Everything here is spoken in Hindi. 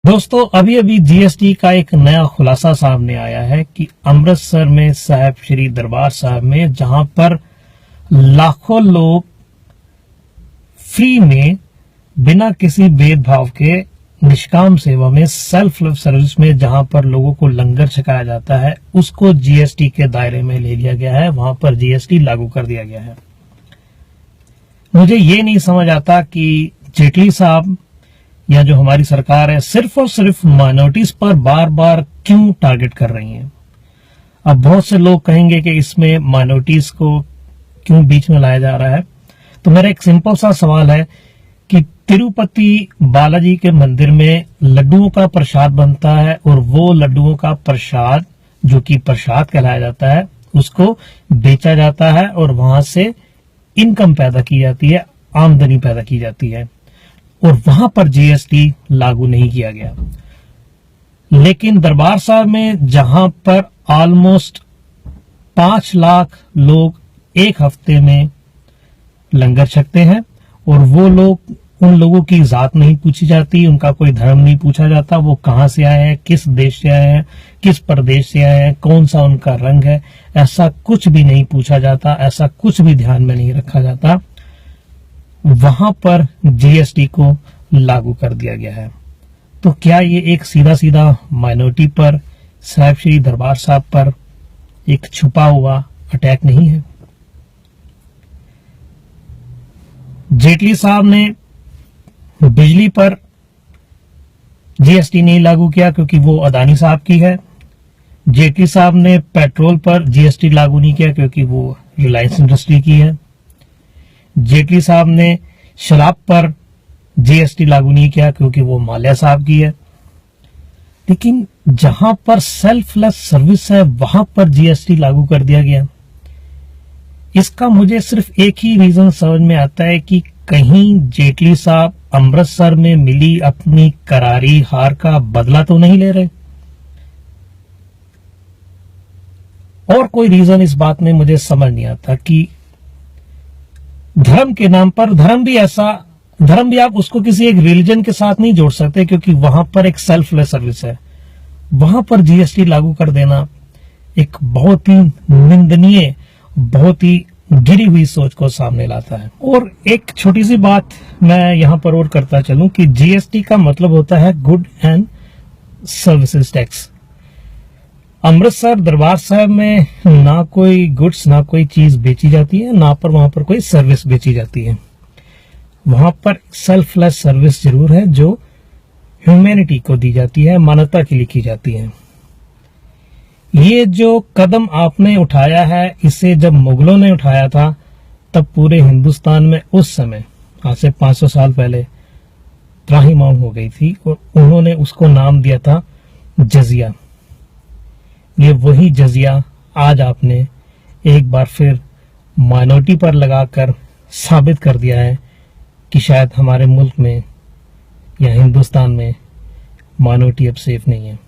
दोस्तों अभी अभी जीएसटी का एक नया खुलासा सामने आया है कि अमृतसर में साहिब श्री दरबार साहब में जहां पर लाखों लोग फ्री में बिना किसी भेदभाव के निष्काम सेवा में सेल्फ सर्विस में जहां पर लोगों को लंगर छकाया जाता है उसको जीएसटी के दायरे में ले लिया गया है। वहां पर जीएसटी लागू कर दिया गया है। मुझे ये नहीं समझ आता कि जेटली साहब या जो हमारी सरकार है सिर्फ और सिर्फ माइनॉरिटीज पर बार बार क्यों टारगेट कर रही है। अब बहुत से लोग कहेंगे कि इसमें माइनॉरिटीज को क्यों बीच में लाया जा रहा है। तो मेरा एक सिंपल सा सवाल है कि तिरुपति बालाजी के मंदिर में लड्डुओं का प्रसाद बनता है और वो लड्डुओं का प्रसाद जो कि प्रसाद कहलाया जाता है उसको बेचा जाता है और वहां से इनकम पैदा की जाती है, आमदनी पैदा की जाती है और वहां पर जीएसटी लागू नहीं किया गया। लेकिन दरबार साहब में जहां पर ऑलमोस्ट 5 लाख लोग एक हफ्ते में लंगर छकते हैं और वो लोग, उन लोगों की जात नहीं पूछी जाती, उनका कोई धर्म नहीं पूछा जाता, वो कहां से आए हैं, किस देश से आए हैं, किस प्रदेश से आए हैं, कौन सा उनका रंग है, ऐसा कुछ भी नहीं पूछा जाता, ऐसा कुछ भी ध्यान में नहीं रखा जाता। वहां पर जीएसटी को लागू कर दिया गया है। तो क्या ये एक सीधा सीधा माइनॉरिटी पर, साहिब श्री दरबार साहब पर एक छुपा हुआ अटैक नहीं है? जेटली साहब ने बिजली पर जीएसटी नहीं लागू किया क्योंकि वो अदानी साहब की है। जेटली साहब ने पेट्रोल पर जीएसटी लागू नहीं किया क्योंकि वो रिलायंस इंडस्ट्री की है। जेटली साहब ने शराब पर जीएसटी लागू नहीं किया क्योंकि वो माल्या साहब की है। लेकिन जहां पर सेल्फलेस सर्विस है वहां पर जीएसटी लागू कर दिया गया। इसका मुझे सिर्फ एक ही रीजन समझ में आता है कि कहीं जेटली साहब अमृतसर में मिली अपनी करारी हार का बदला तो नहीं ले रहे। और कोई रीजन इस बात में मुझे समझ नहीं आता कि धर्म के नाम पर, धर्म भी आप उसको किसी एक रिलीजन के साथ नहीं जोड़ सकते क्योंकि वहां पर एक सेल्फलेस सर्विस है। वहां पर जीएसटी लागू कर देना एक बहुत ही निंदनीय, बहुत ही गिरी हुई सोच को सामने लाता है। और एक छोटी सी बात मैं यहां पर और करता चलूं कि जीएसटी का मतलब होता है good and services tax. Amritsar दरबार साहब में ना कोई गुड्स, ना कोई चीज बेची जाती है, ना पर वहां पर कोई सर्विस बेची जाती है। वहां पर सेल्फलेस सर्विस जरूर है जो ह्यूमैनिटी को दी जाती है, मानवता के लिए की जाती है। ये जो कदम आपने उठाया है, इसे जब मुगलों ने उठाया था तब पूरे हिंदुस्तान में उस समय, आज से 500 साल पहले, त्राहिमाम हो गई थी और उन्होंने उसको नाम दिया था जजिया। ये वही जजिया आज आपने एक बार फिर माइनॉरिटी पर लगाकर साबित कर दिया है कि शायद हमारे मुल्क में या हिंदुस्तान में माइनॉरिटी अब सेफ नहीं है।